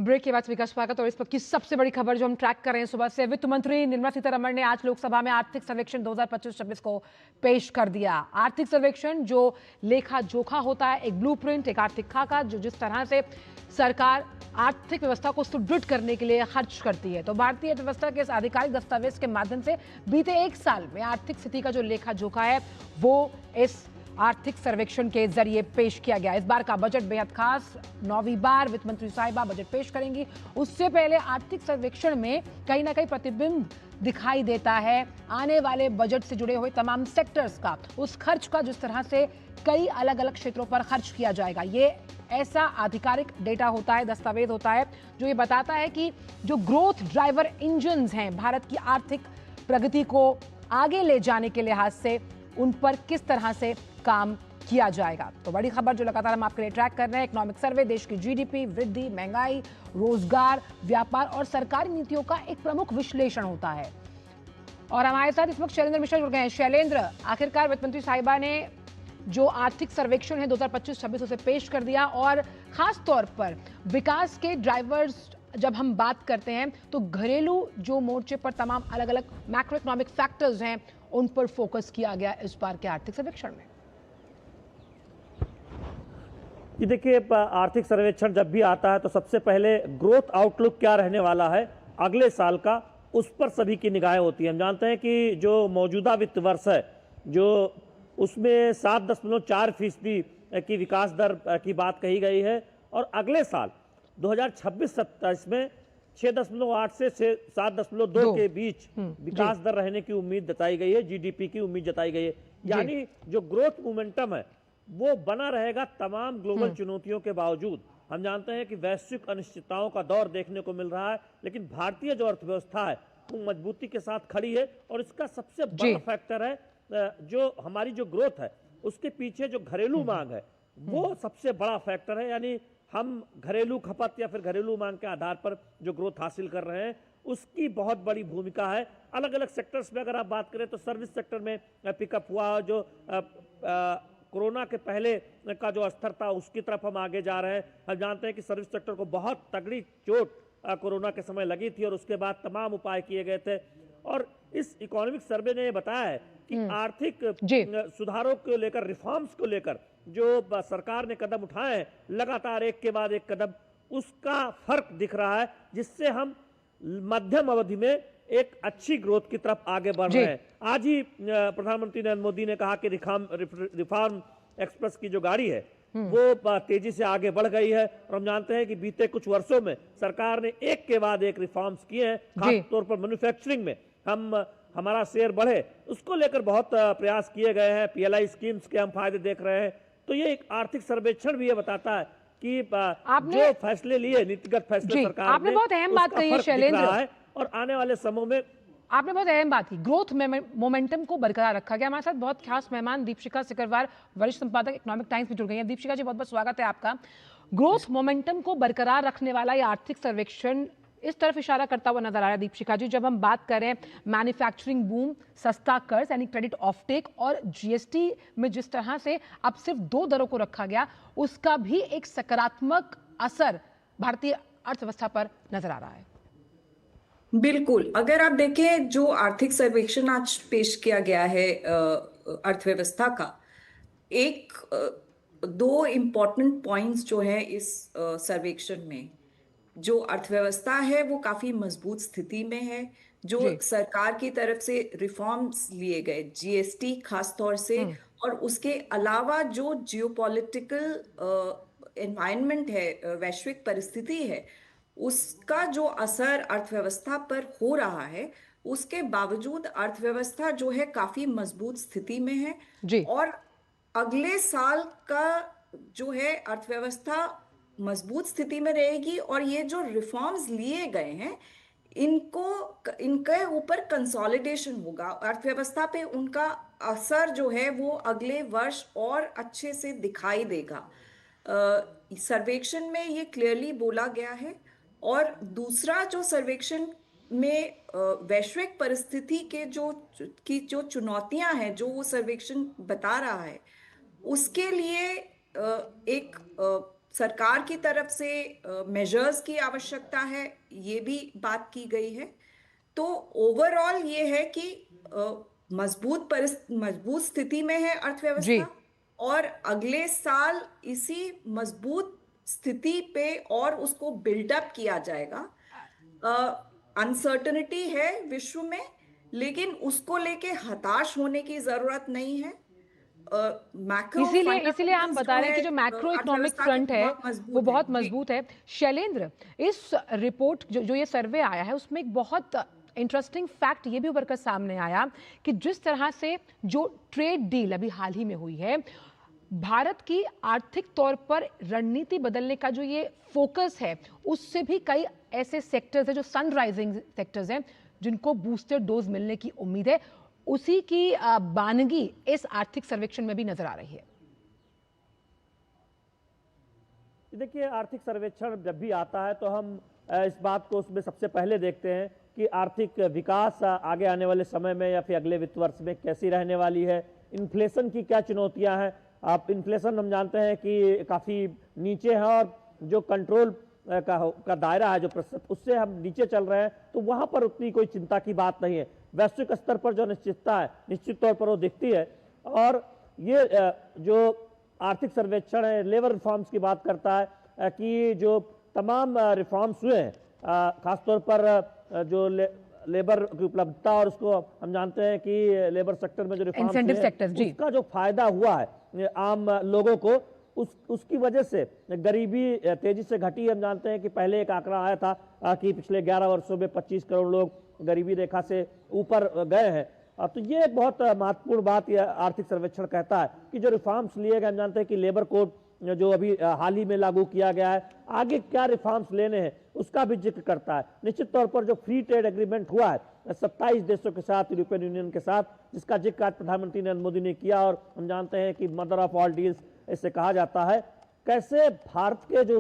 Break के बाद सभी का स्वागत। और इस वक्त की सबसे बड़ी खबर जो हम ट्रैक कर रहे हैं सुबह से, वित्त मंत्री निर्मला सीतारमण ने आज लोकसभा में आर्थिक सर्वेक्षण 2025-26 को पेश कर दिया। आर्थिक सर्वेक्षण जो लेखा जोखा होता है, एक ब्लूप्रिंट, एक आर्थिक खाका जो जिस तरह से सरकार आर्थिक व्यवस्था को सुदृढ़ करने के लिए खर्च करती है। तो भारतीय अर्थव्यवस्था के इस आधिकारिक दस्तावेज के माध्यम से बीते एक साल में आर्थिक स्थिति का जो लेखा जोखा है वो इस आर्थिक सर्वेक्षण के जरिए पेश किया गया। इस बार का बजट बेहद खास, 9वीं बार वित्त मंत्री साहिबा बजट पेश करेंगी। उससे पहले आर्थिक सर्वेक्षण में कहीं ना कहीं प्रतिबिंब दिखाई देता है आने वाले बजट से जुड़े हुए तमाम सेक्टर्स का, उस खर्च का जिस तरह से कई अलग अलग क्षेत्रों पर खर्च किया जाएगा। ये ऐसा आधिकारिक डेटा होता है, दस्तावेज होता है जो ये बताता है कि जो ग्रोथ ड्राइवर इंजन्स हैं भारत की आर्थिक प्रगति को आगे ले जाने के लिहाज से, उन पर किस तरह से काम किया जाएगा। तो बड़ी खबर जो लगातार हम आपके लिए ट्रैक कर रहे हैं, इकोनॉमिक सर्वे देश की जीडीपी, वृद्धि, महंगाई, रोजगार, व्यापार और सरकारी नीतियों का एक प्रमुख विश्लेषण होता है। और हमारे साथ इस वक्त शैलेंद्र मिश्रा जुड़ गए हैं। शैलेंद्र, आखिरकार वित्त मंत्री साहिबा ने जो आर्थिक सर्वेक्षण है 2025-26 उसे पेश कर दिया, और खास तौर पर विकास के ड्राइवर्स जब हम बात करते हैं तो घरेलू जो मोर्चे पर तमाम अलग अलग मैक्रो इकोनॉमिक फैक्टर्स हैं उन पर फोकस किया गया इस बार के आर्थिक सर्वेक्षण में। ये देखिए, आर्थिक सर्वेक्षण जब भी आता है तो सबसे पहले ग्रोथ आउटलुक क्या रहने वाला है अगले साल का, उस पर सभी की निगाहें होती हैं। हम जानते हैं कि जो मौजूदा वित्त वर्ष है, जो उसमें 7.4% की विकास दर की बात कही गई है, और अगले साल 2026-27 में 6.8 से 7.2 के बीच विकास दर रहने की उम्मीद जताई गई है, जीडीपी की उम्मीद जताई गई है। यानी जो ग्रोथ मोमेंटम है वो बना रहेगा तमाम ग्लोबल चुनौतियों के बावजूद। हम जानते हैं कि वैश्विक अनिश्चितताओं का दौर देखने को मिल रहा है, लेकिन भारतीय जो अर्थव्यवस्था है वो मजबूती के साथ खड़ी है, और इसका सबसे बड़ा फैक्टर है जो हमारी जो ग्रोथ है उसके पीछे जो घरेलू मांग है वो सबसे बड़ा फैक्टर है। यानी हम घरेलू खपत या फिर घरेलू मांग के आधार पर जो ग्रोथ हासिल कर रहे हैं उसकी बहुत बड़ी भूमिका है। अलग अलग सेक्टर्स में अगर आप बात करें तो सर्विस सेक्टर में पिकअप हुआ, जो कोरोना के पहले का जो स्तर था उसकी तरफ हम आगे जा रहे हैं। हम जानते हैं कि सर्विस सेक्टर को बहुत तगड़ी चोट कोरोना के समय लगी थी और उसके बाद तमाम उपाय किए गए थे, और इस इकोनॉमिक सर्वे ने बताया है कि आर्थिक सुधारों को लेकर, रिफॉर्म्स को लेकर जो सरकार ने कदम उठाए हैं लगातार एक के बाद एक कदम, उसका फर्क दिख रहा है, जिससे हम मध्यम अवधि में एक अच्छी ग्रोथ की तरफ आगे बढ़ रहे हैं। आज ही प्रधानमंत्री नरेंद्र मोदी ने कहा कि रिफॉर्म एक्सप्रेस की जो गाड़ी है वो तेजी से आगे बढ़ गई है, और हम जानते हैं कि बीते कुछ वर्षों में सरकार ने एक के बाद एक रिफॉर्म्स किए हैं। खास तौर पर मैन्युफैक्चरिंग में हमारा शेयर बढ़े, उसको लेकर बहुत प्रयास किए गए हैं। पीएलआई स्कीम्स के हम फायदे देख रहे हैं। तो ये एक आर्थिक सर्वेक्षण भी ये बताता है कि जो फैसले लिए, नीतिगत फैसले सरकार ने, आपने बहुत अहम बात कही है शैलेंद्र, और आने वाले समय में आपने बहुत अहम बात की, ग्रोथ मोमेंटम को बरकरार रखा गया। हमारे साथ बहुत खास मेहमान दीपशिखा सिकरवार, वरिष्ठ संपादक इकोनॉमिक टाइम्स में जुड़ गई हैं। दीपशिखा जी, बहुत बहुत स्वागत है आपका। ग्रोथ मोमेंटम को बरकरार रखने वाला ये आर्थिक सर्वेक्षण इस तरफ इशारा करता हुआ नजर आ रहा है दीपशिखा जी, जब हम बात करें मैन्युफैक्चरिंग बूम, सस्ता कर्ज यानी क्रेडिट ऑफटेक, और जीएसटी में जिस तरह से अब सिर्फ 2 दरों को रखा गया, उसका भी एक सकारात्मक असर भारतीय अर्थव्यवस्था पर नजर आ रहा है। बिल्कुल, अगर आप देखें जो आर्थिक सर्वेक्षण आज पेश किया गया है अर्थव्यवस्था का, एक 2 इम्पॉर्टेंट पॉइंट्स जो है इस सर्वेक्षण में, जो अर्थव्यवस्था है वो काफी मजबूत स्थिति में है। जो सरकार की तरफ से रिफॉर्म्स लिए गए, जीएसटी खास तौर से, और उसके अलावा जो जियोपॉलिटिकल एनवायरनमेंट है, वैश्विक परिस्थिति है, उसका जो असर अर्थव्यवस्था पर हो रहा है, उसके बावजूद अर्थव्यवस्था जो है काफी मजबूत स्थिति में है। और अगले साल का जो है अर्थव्यवस्था मजबूत स्थिति में रहेगी, और ये जो रिफॉर्म्स लिए गए हैं इनके ऊपर कंसोलिडेशन होगा अर्थव्यवस्था पे, उनका असर जो है वो अगले वर्ष और अच्छे से दिखाई देगा। सर्वेक्षण में ये क्लियरली बोला गया है। और दूसरा, जो सर्वेक्षण में वैश्विक परिस्थिति के जो चुनौतियां हैं, जो वो सर्वेक्षण बता रहा है, उसके लिए एक सरकार की तरफ से मेजर्स की आवश्यकता है, ये भी बात की गई है। तो ओवरऑल ये है कि मजबूत स्थिति में है जी। अर्थव्यवस्था, और अगले साल इसी मजबूत स्थिति पे और उसको बिल्डअप किया जाएगा। अनसर्टनिटी है विश्व में, लेकिन उसको लेके हताश होने की जरूरत नहीं है। मैक्रो इसीलिए इसीलिए हम फंडामेंटल्स बता जो रहे हैं है कि जो मैक्रो इकोनॉमिक अर्थव्यवस्था के फ्रंट है बहुत वो मजबूत है बहुत जी। मजबूत है। शैलेंद्र, इस रिपोर्ट जो ये सर्वे आया है उसमें एक बहुत इंटरेस्टिंग फैक्ट ये भी उभर कर सामने आया कि जिस तरह से जो ट्रेड डील अभी हाल ही में हुई है, भारत की आर्थिक तौर पर रणनीति बदलने का जो ये फोकस है, उससे भी कई ऐसे सेक्टर्स हैं जो सनराइजिंग सेक्टर्स हैं जिनको बूस्टर डोज मिलने की उम्मीद है। उसी की बानगी इस आर्थिक सर्वेक्षण में भी नजर आ रही है। देखिए, आर्थिक सर्वेक्षण जब भी आता है तो हम इस बात को उसमें सबसे पहले देखते हैं कि आर्थिक विकास आगे आने वाले समय में या फिर अगले वित्त वर्ष में कैसी रहने वाली है, इन्फ्लेशन की क्या चुनौतियां हैं। आप इन्फ्लेशन हम जानते हैं कि काफ़ी नीचे है, और जो कंट्रोल का दायरा है, जो प्रतिशत, उससे हम नीचे चल रहे हैं, तो वहाँ पर उतनी कोई चिंता की बात नहीं है। वैश्विक स्तर पर जो निश्चितता है, निश्चित तौर पर वो दिखती है। और ये जो आर्थिक सर्वेक्षण है लेबर रिफॉर्म्स की बात करता है कि जो तमाम रिफॉर्म्स हुए हैं, खासतौर पर जो लेबर की उपलब्धता, और उसको हम जानते हैं कि लेबर सेक्टर में जो रिफॉर्म्स हुए इंसेंटिव सेक्टर्स, जी। उसका जो फायदा हुआ है आम लोगों को, उसकी वजह से गरीबी तेजी से घटी। हम जानते हैं कि पहले एक आंकड़ा आया था कि पिछले 11 वर्षों में 25 करोड़ लोग गरीबी रेखा से ऊपर गए हैं। तो ये बहुत महत्वपूर्ण बात यह आर्थिक सर्वेक्षण कहता है कि जो रिफॉर्म्स लिए गए, हम जानते हैं कि लेबर कोड जो अभी हाल ही में लागू किया गया है, आगे क्या रिफॉर्म्स लेने हैं उसका भी जिक्र करता है। निश्चित तौर पर जो फ्री ट्रेड एग्रीमेंट हुआ है 27 देशों के साथ, यूरोपियन यूनियन के साथ, जिसका जिक्र आज प्रधानमंत्री नरेंद्र मोदी ने किया, और हम जानते हैं कि मदर ऑफ ऑल डील्स इसे कहा जाता है। कैसे भारत के जो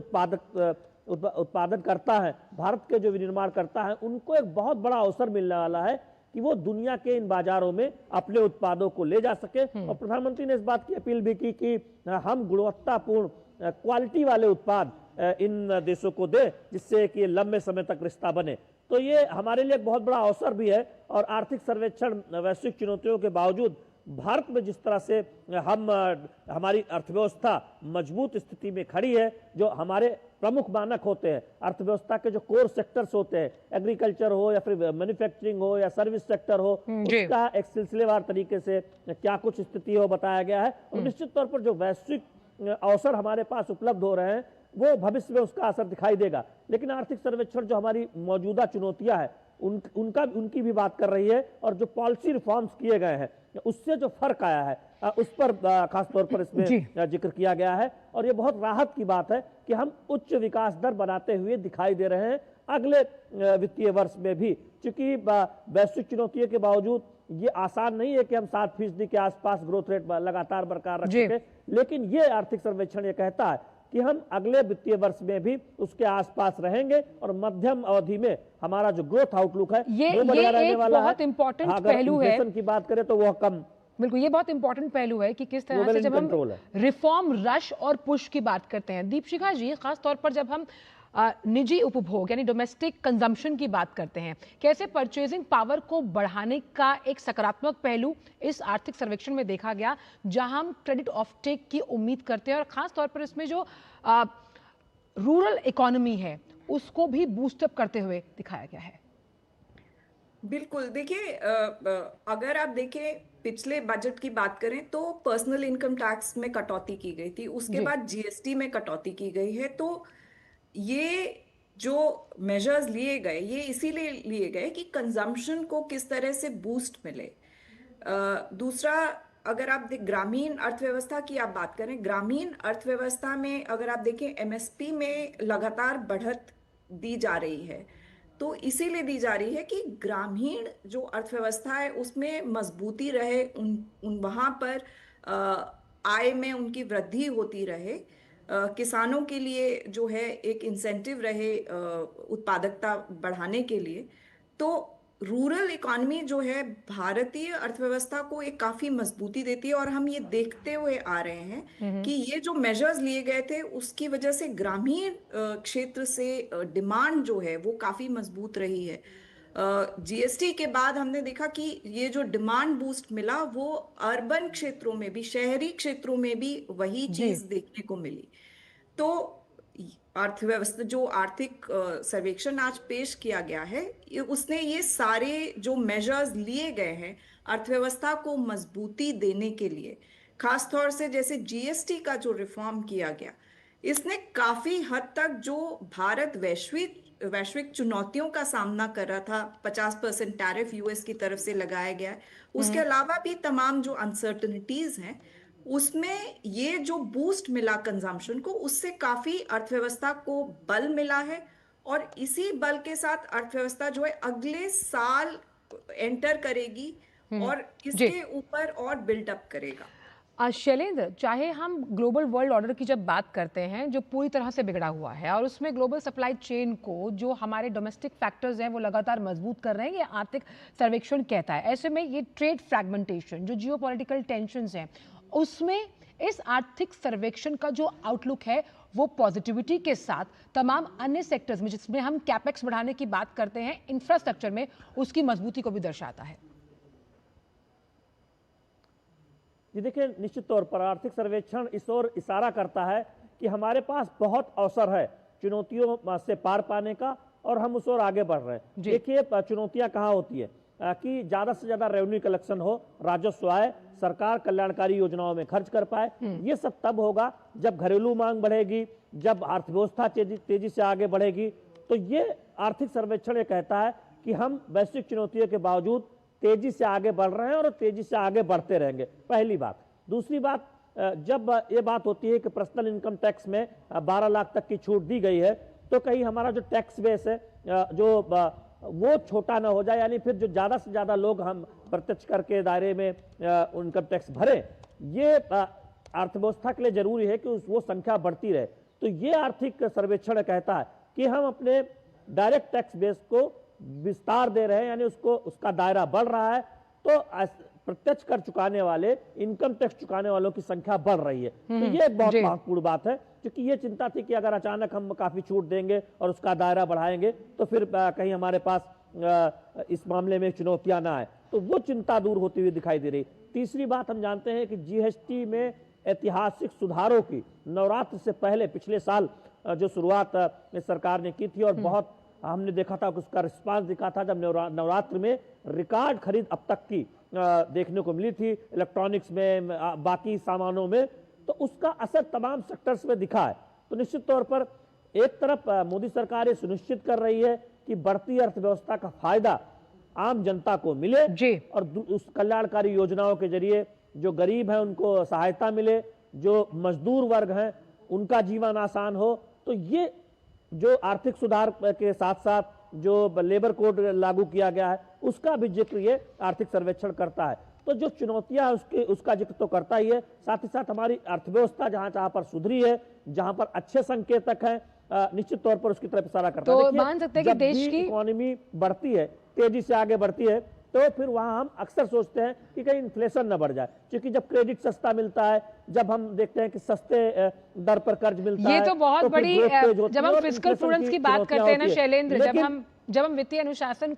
उत्पादन करता है, भारत के जो विनिर्माण करता है, उनको एक बहुत बड़ा अवसर मिलने वाला है कि वो दुनिया के इन बाजारों में अपने उत्पादों को ले जा सके। और प्रधानमंत्री ने इस बात की अपील भी की कि हम गुणवत्तापूर्ण क्वालिटी वाले उत्पाद इन देशों को दे, जिससे कि लंबे समय तक रिश्ता बने। तो ये हमारे लिए एक बहुत बड़ा अवसर भी है। और आर्थिक सर्वेक्षण वैश्विक चुनौतियों के बावजूद भारत में जिस तरह से हमारी अर्थव्यवस्था मजबूत स्थिति में खड़ी है, जो हमारे प्रमुख मानक होते हैं अर्थव्यवस्था के, जो कोर सेक्टर्स होते हैं, एग्रीकल्चर हो या फिर मैन्युफैक्चरिंग हो या सर्विस सेक्टर हो, उसका एक सिलसिलेवार तरीके से क्या कुछ स्थिति हो बताया गया है। और निश्चित तौर पर जो वैश्विक अवसर हमारे पास उपलब्ध हो रहे हैं, वो भविष्य में उसका असर दिखाई देगा। लेकिन आर्थिक सर्वेक्षण जो हमारी मौजूदा चुनौतियां हैं उनकी भी बात कर रही है। और जो पॉलिसी रिफॉर्म्स किए गए हैं उससे जो फर्क आया है, उस पर खासतौर पर इसमें जिक्र किया गया है। और ये बहुत राहत की बात है कि हम उच्च विकास दर बनाते हुए दिखाई दे रहे हैं अगले वित्तीय वर्ष में भी। क्योंकि वैश्विक चुनौतियों के बावजूद ये आसान नहीं है कि हम 7% के आसपास ग्रोथ रेट लगातार बरकरार रख सके। लेकिन ये आर्थिक सर्वेक्षण ये कहता है कि हम अगले वित्तीय वर्ष में भी उसके आसपास रहेंगे, और मध्यम अवधि में हमारा जो ग्रोथ आउटलुक है वो बढ़िया रहने वाला है। बहुत इंपॉर्टेंट पहलू है। इन्फ्लेशन की बात करें तो वह कम, बिल्कुल, ये बहुत इंपॉर्टेंट पहलू है कि किस तरह से जब हम रिफॉर्म रश और पुश की बात करते हैं, दीपशिखा जी, खास तौर पर जब हम निजी उपभोग यानी डोमेस्टिक कंजम्पशन की बात करते हैं, कैसे परचेजिंग पावर को बढ़ाने का एक सकारात्मक पहलू इस आर्थिक सर्वेक्षण में देखा गया, जहां हम क्रेडिट ऑफ टेक की उम्मीद करते हैं। और खास तौर पर इसमें जो रूरल इकोनॉमी है उसको भी बूस्टअप करते हुए दिखाया गया है। बिल्कुल, देखिए, अगर आप देखें पिछले बजट की बात करें तो पर्सनल इनकम टैक्स में कटौती की गई थी, उसके बाद जीएसटी में कटौती की गई है। तो ये जो मेजर्स लिए गए, ये इसीलिए लिए गए कि कंजम्पशन को किस तरह से बूस्ट मिले। दूसरा, अगर आप ग्रामीण अर्थव्यवस्था की आप बात करें, ग्रामीण अर्थव्यवस्था में अगर आप देखें एमएसपी में लगातार बढ़त दी जा रही है। तो इसीलिए दी जा रही है कि ग्रामीण जो अर्थव्यवस्था है उसमें मजबूती रहे, उन वहाँ पर आय में उनकी वृद्धि होती रहे, किसानों के लिए जो है एक इंसेंटिव रहे उत्पादकता बढ़ाने के लिए। तो रूरल इकोनॉमी जो है भारतीय अर्थव्यवस्था को एक काफी मजबूती देती है, और हम ये देखते हुए आ रहे हैं कि ये जो मेजर्स लिए गए थे उसकी वजह से ग्रामीण क्षेत्र से डिमांड जो है वो काफी मजबूत रही है। जीएसटी के बाद हमने देखा कि ये जो डिमांड बूस्ट मिला वो अर्बन क्षेत्रों में भी, शहरी क्षेत्रों में भी वही जी। चीज देखने को मिली। तो अर्थव्यवस्था जो आर्थिक सर्वेक्षण आज पेश किया गया है, उसने ये सारे जो मेजर्स लिए गए हैं अर्थव्यवस्था को मजबूती देने के लिए, खासतौर से जैसे जीएसटी का जो रिफॉर्म किया गया, इसने काफी हद तक जो भारत वैश्विक वैश्विक चुनौतियों का सामना कर रहा था, 50% टैरिफ यूएस की तरफ से लगाया गया है, उसके अलावा भी तमाम जो अनसर्टनिटीज हैं, उसमें ये जो बूस्ट मिला कंजम्पशन को, उससे काफी अर्थव्यवस्था को बल मिला है। और इसी बल के साथ अर्थव्यवस्था जो है अगले साल एंटर करेगी और जी। इसके ऊपर और बिल्डअप करेगा। शैलेंद्र, चाहे हम ग्लोबल वर्ल्ड ऑर्डर की जब बात करते हैं जो पूरी तरह से बिगड़ा हुआ है, और उसमें ग्लोबल सप्लाई चेन को जो हमारे डोमेस्टिक फैक्टर्स हैं वो लगातार मजबूत कर रहे हैं, ये आर्थिक सर्वेक्षण कहता है। ऐसे में ये ट्रेड फ्रैगमेंटेशन, जो जियोपॉलिटिकल टेंशन्स हैं, उसमें इस आर्थिक सर्वेक्षण का जो आउटलुक है वो पॉजिटिविटी के साथ तमाम अन्य सेक्टर्स में जिसमें हम कैपेक्स बढ़ाने की बात करते हैं, इंफ्रास्ट्रक्चर में, उसकी मजबूती को भी दर्शाता है। जी देखिए, निश्चित तौर पर आर्थिक सर्वेक्षण इस ओर इशारा करता है कि हमारे पास बहुत अवसर है चुनौतियों से पार पाने का, और हम उस ओर आगे बढ़ रहे हैं। देखिए, चुनौतियां कहाँ होती है कि ज़्यादा से ज़्यादा रेवेन्यू कलेक्शन हो, राजस्व आए, सरकार कल्याणकारी योजनाओं में खर्च कर पाए। ये सब तब होगा जब घरेलू मांग बढ़ेगी, जब अर्थव्यवस्था तेजी से आगे बढ़ेगी। तो ये आर्थिक सर्वेक्षण ये कहता है कि हम वैश्विक चुनौतियों के बावजूद तेजी से आगे बढ़ रहे हैं और तेजी से आगे बढ़ते रहेंगे, पहली बात। दूसरी बात, जब ये बात होती है कि पर्सनल इनकम टैक्स में 12 लाख तक की छूट दी गई है, तो कहीं हमारा जो टैक्स बेस है जो वो छोटा ना हो जाए, यानी फिर जो ज़्यादा से ज़्यादा लोग हम प्रत्यक्ष कर के दायरे में इनकम टैक्स भरें, ये अर्थव्यवस्था के लिए जरूरी है कि वो संख्या बढ़ती रहे। तो ये आर्थिक सर्वेक्षण कहता है कि हम अपने डायरेक्ट टैक्स बेस को विस्तार दे रहे हैं, यानी उसका दायरा बढ़ रहा है, तो प्रत्यक्ष कर चुकाने वाले, इनकम टैक्स चुकाने वालों की संख्या बढ़ रही है। तो ये एक बहुत महत्वपूर्ण बात है, क्योंकि ये चिंता थी कि अगर अचानक हम काफी छूट देंगे और उसका दायरा बढ़ाएंगे तो फिर कहीं हमारे पास इस मामले में चुनौतियां ना आए, तो वो चिंता दूर होती हुई दिखाई दे रही। तीसरी बात, हम जानते हैं कि जीएसटी में ऐतिहासिक सुधारों की नवरात्र से पहले पिछले साल जो शुरुआत सरकार ने की थी, और बहुत हमने देखा था कि उसका रिस्पांस दिखा था, जब नवरात्र में रिकॉर्ड खरीद अब तक की देखने को मिली थी, इलेक्ट्रॉनिक्स में, बाकी सामानों में, तो उसका असर तमाम सेक्टर्स में दिखा है। तो निश्चित तौर पर एक तरफ मोदी सरकार ये सुनिश्चित कर रही है कि बढ़ती अर्थव्यवस्था का फायदा आम जनता को मिले, और उस कल्याणकारी योजनाओं के जरिए जो गरीब हैं उनको सहायता मिले, जो मजदूर वर्ग हैं उनका जीवन आसान हो। तो ये जो आर्थिक सुधार के साथ साथ जो लेबर कोड लागू किया गया है, उसका भी जिक्र ये आर्थिक सर्वेक्षण करता है। तो जो चुनौतियां उसका जिक्र तो करता ही है, साथ ही साथ हमारी अर्थव्यवस्था जहां पर सुधरी है, जहां पर अच्छे संकेतक हैं, निश्चित तौर पर उसकी तरफ इशारा करता है। तो मान सकते हैं कि देश की इकोनॉमी बढ़ती है, तेजी से आगे बढ़ती है, तो फिर वहां हम अक्सर सोचते हैं कि कहीं इन्फ्लेशन न बढ़ जाए, क्योंकि जब क्रेडिट सस्ता मिलता है, जब हम देखते हैं कि सस्ते दर पर कर्ज मिलता है, ये तो बहुत बड़ी, जब हम फिस्कल इन्फ्लेशन प्रूडेंस की बात करते हैं ना शैलेंद्र, जब हम वित्तीय अनुशासन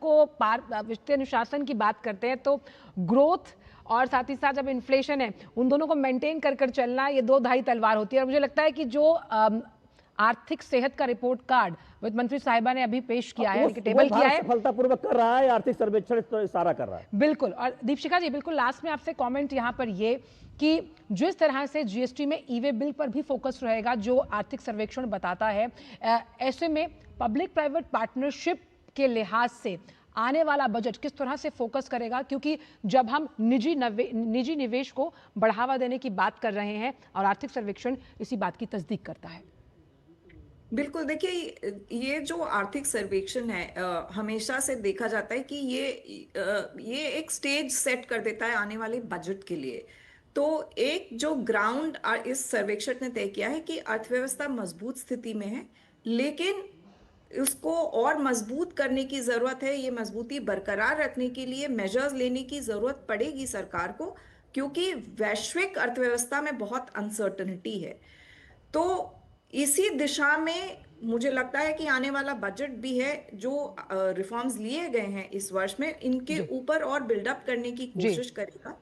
वित्तीय अनुशासन की बात करते हैं, तो ग्रोथ और साथ ही साथ जब इन्फ्लेशन है, उन दोनों को मेंटेन कर चलना, ये दो धाई तलवार होती है। और मुझे लगता है कि जो आर्थिक सेहत का रिपोर्ट कार्ड वित्त मंत्री साहिबा ने अभी पेश किया है, टेबल किया है, सफलतापूर्वक कर रहा है, आर्थिक सर्वेक्षण इस तरह इशारा कर रहा है। बिल्कुल। और दीपशिखा जी, बिल्कुल लास्ट में आपसे कमेंट यहाँ पर ये कि जिस तरह से जीएसटी में ई-वे बिल पर भी फोकस रहेगा, जो आर्थिक सर्वेक्षण बताता है, ऐसे में पब्लिक प्राइवेट पार्टनरशिप के लिहाज से आने वाला बजट किस तरह से फोकस करेगा, क्योंकि जब हम निजी निवेश को बढ़ावा देने की बात कर रहे हैं, और आर्थिक सर्वेक्षण इसी बात की तस्दीक करता है। बिल्कुल, देखिए, ये जो आर्थिक सर्वेक्षण है, हमेशा से देखा जाता है कि ये एक स्टेज सेट कर देता है आने वाले बजट के लिए। तो एक जो ग्राउंड इस सर्वेक्षण ने तय किया है कि अर्थव्यवस्था मजबूत स्थिति में है, लेकिन उसको और मजबूत करने की जरूरत है। ये मजबूती बरकरार रखने के लिए मेजर्स लेने की जरूरत पड़ेगी सरकार को, क्योंकि वैश्विक अर्थव्यवस्था में बहुत अनसर्टनिटी है। तो इसी दिशा में मुझे लगता है कि आने वाला बजट भी है, जो रिफॉर्म्स लिए गए हैं इस वर्ष में, इनके जी ऊपर और बिल्डअप करने की जी कोशिश करेगा।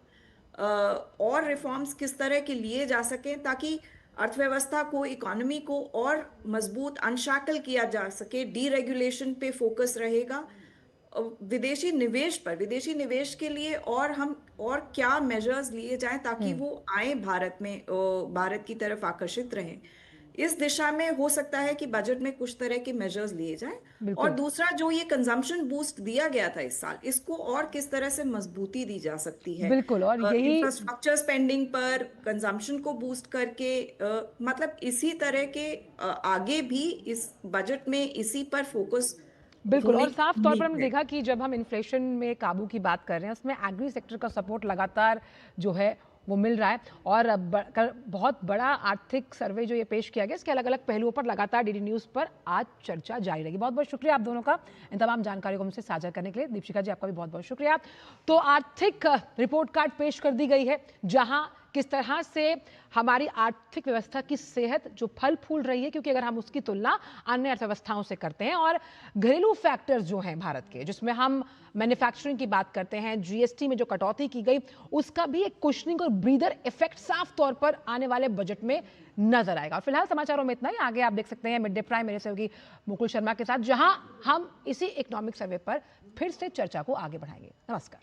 और रिफॉर्म्स किस तरह के लिए जा सकें ताकि अर्थव्यवस्था को, इकोनॉमी को और मजबूत अनशैकल किया जा सके। डीरेगुलेशन पे फोकस रहेगा। विदेशी निवेश के लिए और हम और क्या मेजर्स लिए जाएं ताकि वो आए भारत में, भारत की तरफ आकर्षित रहें। इस दिशा में हो सकता है कि बजट में कुछ तरह के मेजर्स लिए जाएं। और बिल्कुल दूसरा, जो ये कंजम्पशन बूस्ट दिया गया था इस साल, इसको और किस तरह से मजबूती दी जा सकती है। बिल्कुल। और यही इंफ्रास्ट्रक्चर स्पेंडिंग पर कंजम्पशन को बूस्ट करके, मतलब इसी तरह के आगे भी इस बजट में इसी पर फोकस बिल्कुल। होने और की साफ तौर पर उम्मीद हमने है। देखा कि जब हम इन्फ्लेशन में काबू की बात कर रहे हैं, उसमें एग्री सेक्टर का सपोर्ट लगातार जो है वो मिल रहा है। और बहुत बड़ा आर्थिक सर्वे जो ये पेश किया गया, इसके अलग अलग पहलुओं पर लगातार डीडी न्यूज़ पर आज चर्चा जारी रहेगी। बहुत बहुत शुक्रिया आप दोनों का इन तमाम जानकारी को हमसे साझा करने के लिए। दीपशिखा जी, आपका भी बहुत बहुत शुक्रिया। तो आर्थिक रिपोर्ट कार्ड पेश कर दी गई है, जहां किस तरह से हमारी आर्थिक व्यवस्था की सेहत जो फल फूल रही है, क्योंकि अगर हम उसकी तुलना अन्य अर्थव्यवस्थाओं से करते हैं और घरेलू फैक्टर्स जो हैं भारत के, जिसमें हम मैन्युफैक्चरिंग की बात करते हैं, जीएसटी में जो कटौती की गई, उसका भी एक कुशनिंग और ब्रीदर इफेक्ट साफ तौर पर आने वाले बजट में नजर आएगा। और फिलहाल समाचारों में इतना ही। आगे आप देख सकते हैं मिड डे प्राइम मेरे सहयोगी मुकुल शर्मा के साथ, जहां हम इसी इकोनॉमिक सर्वे पर फिर से चर्चा को आगे बढ़ाएंगे। नमस्कार।